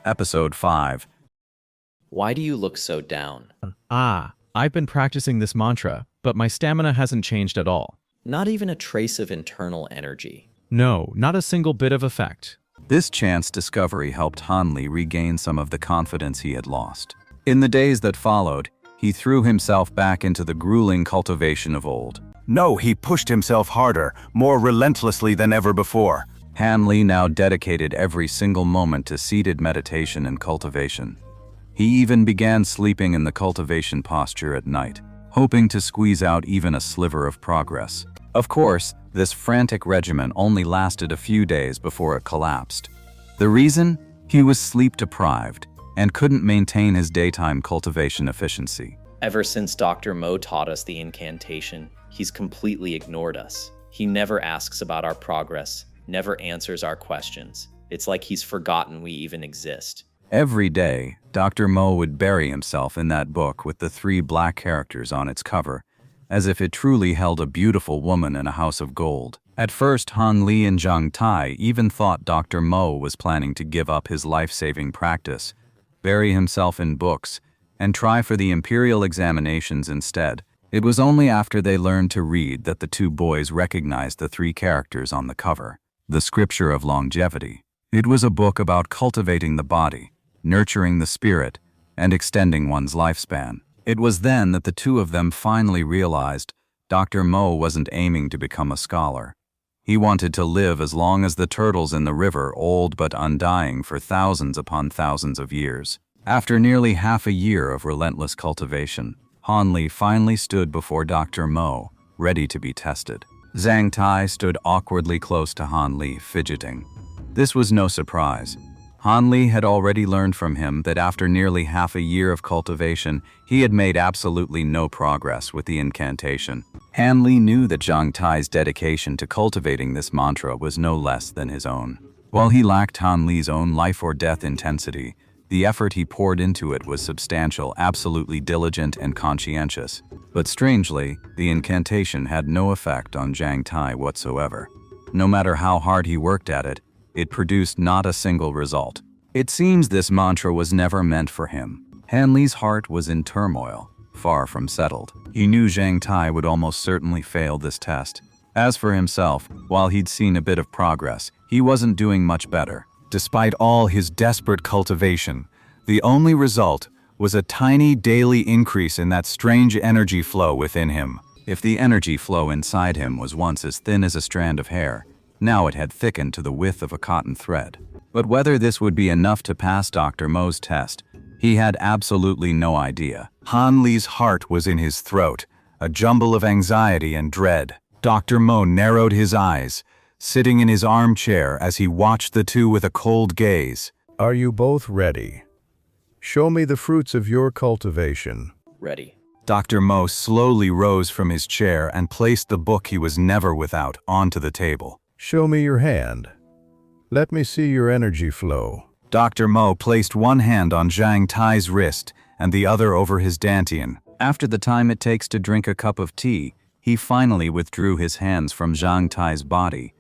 Episode 5. Why do you look so down? I've been practicing this mantra, but my stamina hasn't changed at all. Not even a trace of internal energy. No, not a single bit of effect. This chance discovery helped Hanli regain some of the confidence he had lost. In the days that followed, he threw himself back into the grueling cultivation of old. No, he pushed himself harder, more relentlessly than ever before. Hanli now dedicated every single moment to seated meditation and cultivation. He even began sleeping in the cultivation posture at night, hoping to squeeze out even a sliver of progress. Of course, this frantic regimen only lasted a few days before it collapsed. The reason? He was sleep-deprived and couldn't maintain his daytime cultivation efficiency. Ever since Dr. Mo taught us the incantation, he's completely ignored us. He never asks about our progress, never answers our questions. It's like he's forgotten we even exist. Every day, Dr. Mo would bury himself in that book with the 3 black characters on its cover, as if it truly held a beautiful woman in a house of gold. At first, Han Li and Zhang Tai even thought Dr. Mo was planning to give up his life-saving practice, bury himself in books, and try for the imperial examinations instead. It was only after they learned to read that the 2 boys recognized the 3 characters on the cover. The Scripture of Longevity. It was a book about cultivating the body, nurturing the spirit, and extending one's lifespan. It was then that the 2 of them finally realized Dr. Mo wasn't aiming to become a scholar. He wanted to live as long as the turtles in the river, old but undying for thousands upon thousands of years. After nearly half a year of relentless cultivation, Han Li finally stood before Dr. Mo, ready to be tested. Zhang Tai stood awkwardly close to Han Li, fidgeting. This was no surprise. Han Li had already learned from him that after nearly half a year of cultivation, he had made absolutely no progress with the incantation. Han Li knew that Zhang Tai's dedication to cultivating this mantra was no less than his own. While he lacked Han Li's own life-or-death intensity, the effort he poured into it was substantial, absolutely diligent and conscientious. But strangely, the incantation had no effect on Zhang Tai whatsoever. No matter how hard he worked at it, it produced not a single result. It seems this mantra was never meant for him. Han Li's heart was in turmoil, far from settled. He knew Zhang Tai would almost certainly fail this test. As for himself, while he'd seen a bit of progress, he wasn't doing much better. Despite all his desperate cultivation, the only result was a tiny daily increase in that strange energy flow within him. If the energy flow inside him was once as thin as a strand of hair, now it had thickened to the width of a cotton thread. But whether this would be enough to pass Dr. Mo's test, he had absolutely no idea. Han Li's heart was in his throat, a jumble of anxiety and dread. Dr. Mo narrowed his eyes, sitting in his armchair as he watched the 2 with a cold gaze. Are you both ready? Show me the fruits of your cultivation. Ready. Dr. Mo slowly rose from his chair and placed the book he was never without onto the table. Show me your hand. Let me see your energy flow. Dr. Mo placed one hand on Zhang Tai's wrist and the other over his dantian. After the time it takes to drink a cup of tea, he finally withdrew his hands from Zhang Tai's body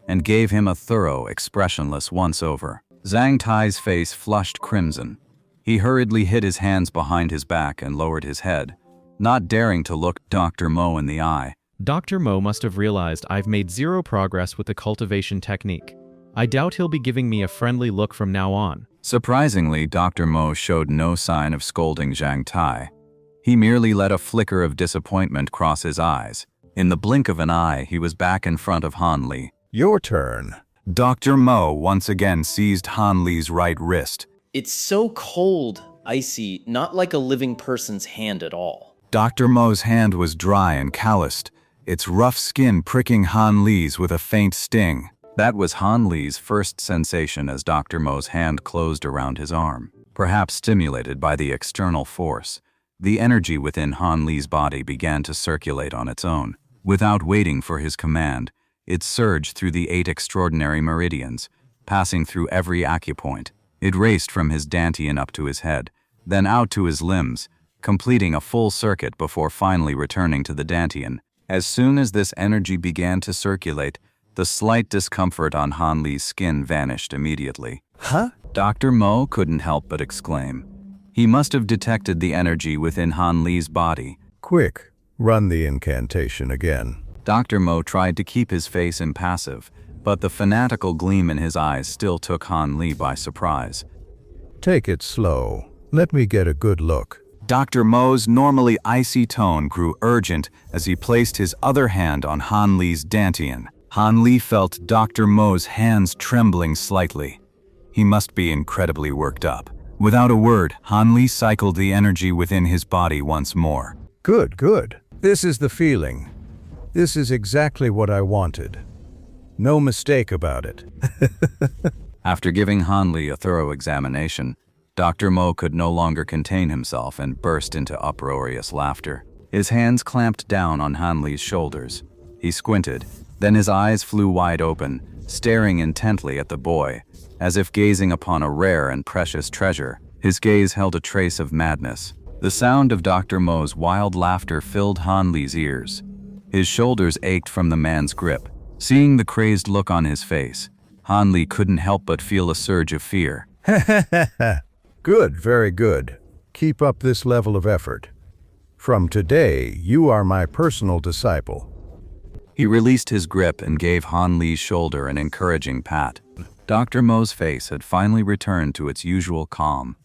and gave him a thorough, expressionless once-over. Zhang Tai's face flushed crimson. He hurriedly hid his hands behind his back and lowered his head, not daring to look Dr. Mo in the eye. Dr. Mo must have realized I've made 0 progress with the cultivation technique. I doubt he'll be giving me a friendly look from now on. Surprisingly, Dr. Mo showed no sign of scolding Zhang Tai. He merely let a flicker of disappointment cross his eyes. In the blink of an eye, he was back in front of Han Li. Your turn. Dr. Mo once again seized Han Li's right wrist. It's so cold, icy, not like a living person's hand at all. Dr. Mo's hand was dry and calloused, its rough skin pricking Han Li's with a faint sting. That was Han Li's first sensation as Dr. Mo's hand closed around his arm. Perhaps stimulated by the external force, the energy within Han Li's body began to circulate on its own. Without waiting for his command, it surged through the 8 extraordinary meridians, passing through every acupoint. It raced from his dantian up to his head, then out to his limbs, completing a full circuit before finally returning to the dantian. As soon as this energy began to circulate, the slight discomfort on Han Li's skin vanished immediately. Huh? Dr. Mo couldn't help but exclaim. He must have detected the energy within Han Li's body. Quick, run the incantation again. Dr. Mo tried to keep his face impassive, but the fanatical gleam in his eyes still took Han Li by surprise. Take it slow. Let me get a good look. Dr. Mo's normally icy tone grew urgent as he placed his other hand on Han Li's dantian. Han Li felt Dr. Mo's hands trembling slightly. He must be incredibly worked up. Without a word, Han Li cycled the energy within his body once more. Good, good. This is the feeling. This is exactly what I wanted. No mistake about it. After giving Han Li a thorough examination, Dr. Mo could no longer contain himself and burst into uproarious laughter. His hands clamped down on Han Li's shoulders. He squinted, then his eyes flew wide open, staring intently at the boy, as if gazing upon a rare and precious treasure. His gaze held a trace of madness. The sound of Dr. Mo's wild laughter filled Han Li's ears. His shoulders ached from the man's grip. Seeing the crazed look on his face, Han Li couldn't help but feel a surge of fear. Good, very good. Keep up this level of effort. From today, you are my personal disciple. He released his grip and gave Han Li's shoulder an encouraging pat. Dr. Mo's face had finally returned to its usual calm,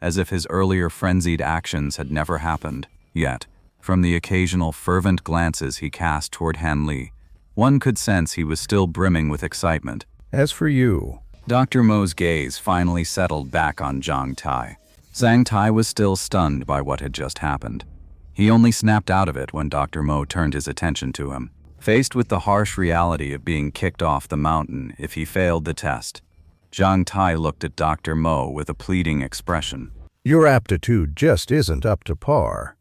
as if his earlier frenzied actions had never happened. Yet, from the occasional fervent glances he cast toward Han Li, one could sense he was still brimming with excitement. As for you, Dr. Mo's gaze finally settled back on Zhang Tai. Zhang Tai was still stunned by what had just happened. He only snapped out of it when Dr. Mo turned his attention to him. Faced with the harsh reality of being kicked off the mountain if he failed the test, Zhang Tai looked at Dr. Mo with a pleading expression. your aptitude just isn't up to par.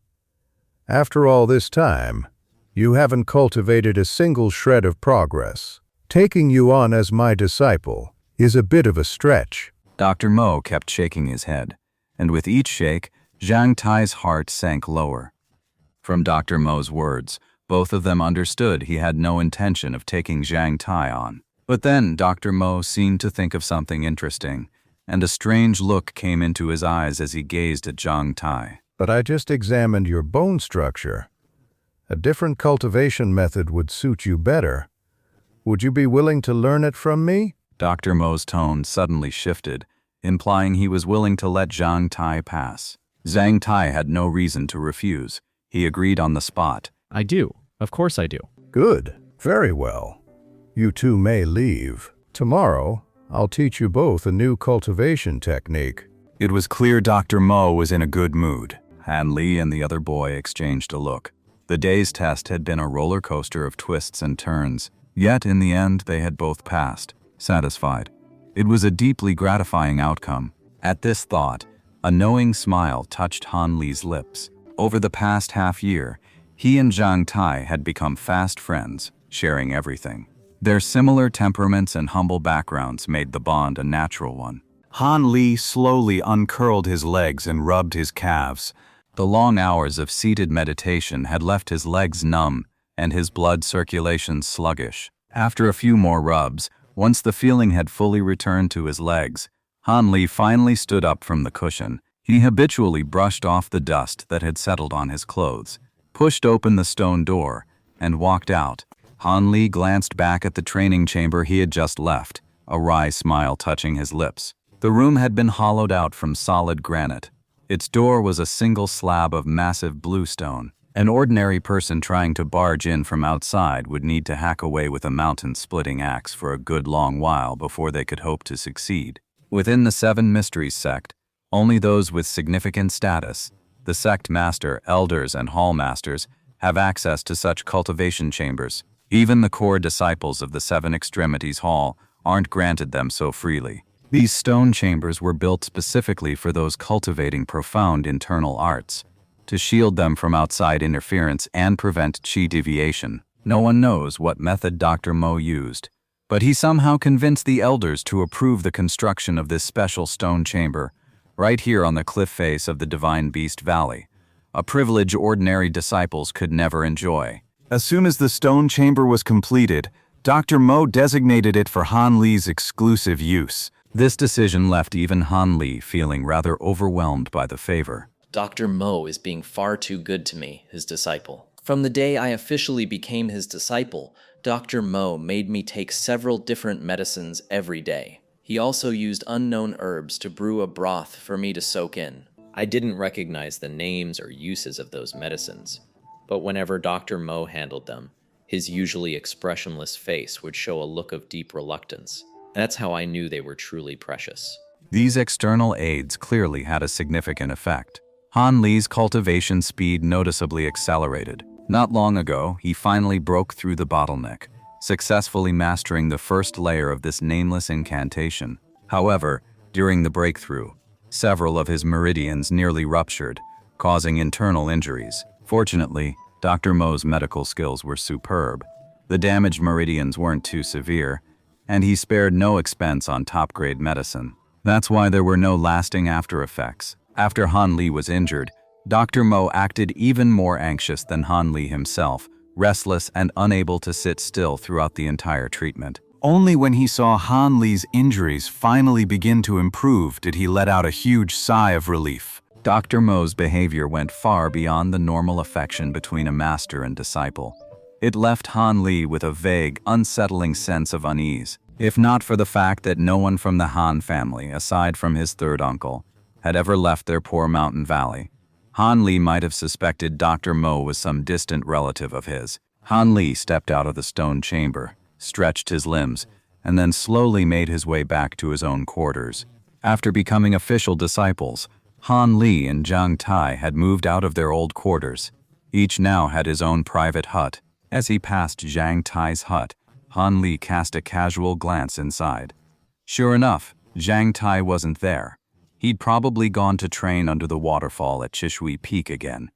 After all this time, you haven't cultivated a single shred of progress. Taking you on as my disciple is a bit of a stretch. Dr. Mo kept shaking his head, and with each shake, Zhang Tai's heart sank lower. From Dr. Mo's words, both of them understood he had no intention of taking Zhang Tai on. But then Dr. Mo seemed to think of something interesting, and a strange look came into his eyes as he gazed at Zhang Tai. But I just examined your bone structure. A different cultivation method would suit you better. Would you be willing to learn it from me? Dr. Mo's tone suddenly shifted, implying he was willing to let Zhang Tai pass. Zhang Tai had no reason to refuse. He agreed on the spot. I do. Of course I do. Good. Very well. You two may leave. Tomorrow, I'll teach you both a new cultivation technique. It was clear Dr. Mo was in a good mood. Han Li and the other boy exchanged a look. The day's test had been a roller coaster of twists and turns, yet in the end they had both passed, satisfied. It was a deeply gratifying outcome. At this thought, a knowing smile touched Han Li's lips. Over the past half-year, he and Zhang Tai had become fast friends, sharing everything. Their similar temperaments and humble backgrounds made the bond a natural one. Han Li slowly uncurled his legs and rubbed his calves. The long hours of seated meditation had left his legs numb and his blood circulation sluggish. After a few more rubs, once the feeling had fully returned to his legs, Han Li finally stood up from the cushion. He habitually brushed off the dust that had settled on his clothes, pushed open the stone door, and walked out. Han Li glanced back at the training chamber he had just left, a wry smile touching his lips. The room had been hollowed out from solid granite. Its door was a single slab of massive bluestone. An ordinary person trying to barge in from outside would need to hack away with a mountain-splitting axe for a good long while before they could hope to succeed. Within the Seven Mysteries sect, only those with significant status, the sect master, elders, and hall masters, have access to such cultivation chambers. Even the core disciples of the Seven Extremities Hall aren't granted them so freely. These stone chambers were built specifically for those cultivating profound internal arts, to shield them from outside interference and prevent qi deviation. No one knows what method Dr. Mo used, but he somehow convinced the elders to approve the construction of this special stone chamber, right here on the cliff face of the Divine Beast Valley, a privilege ordinary disciples could never enjoy. As soon as the stone chamber was completed, Dr. Mo designated it for Han Li's exclusive use. This decision left even Han Li feeling rather overwhelmed by the favor. Dr. Mo is being far too good to me, his disciple. From the day I officially became his disciple, Dr. Mo made me take several different medicines every day. He also used unknown herbs to brew a broth for me to soak in. I didn't recognize the names or uses of those medicines, but whenever Dr. Mo handled them, his usually expressionless face would show a look of deep reluctance. That's how I knew they were truly precious. These external aids clearly had a significant effect. Han Li's cultivation speed noticeably accelerated. Not long ago, he finally broke through the bottleneck, successfully mastering the first layer of this nameless incantation. However, during the breakthrough, several of his meridians nearly ruptured, causing internal injuries. Fortunately, Dr. Mo's medical skills were superb. The damaged meridians weren't too severe, and he spared no expense on top-grade medicine. That's why there were no lasting after effects. After Han Li was injured, Dr. Mo acted even more anxious than Han Li himself, restless and unable to sit still throughout the entire treatment. Only when he saw Han Li's injuries finally begin to improve did he let out a huge sigh of relief. Dr. Mo's behavior went far beyond the normal affection between a master and disciple. It left Han Li with a vague, unsettling sense of unease. If not for the fact that no one from the Han family, aside from his third uncle, had ever left their poor mountain valley, Han Li might have suspected Dr. Mo was some distant relative of his. Han Li stepped out of the stone chamber, stretched his limbs, and then slowly made his way back to his own quarters. After becoming official disciples, Han Li and Zhang Tai had moved out of their old quarters. Each now had his own private hut. As he passed Zhang Tai's hut, Han Li cast a casual glance inside. Sure enough, Zhang Tai wasn't there. He'd probably gone to train under the waterfall at Chishui Peak again.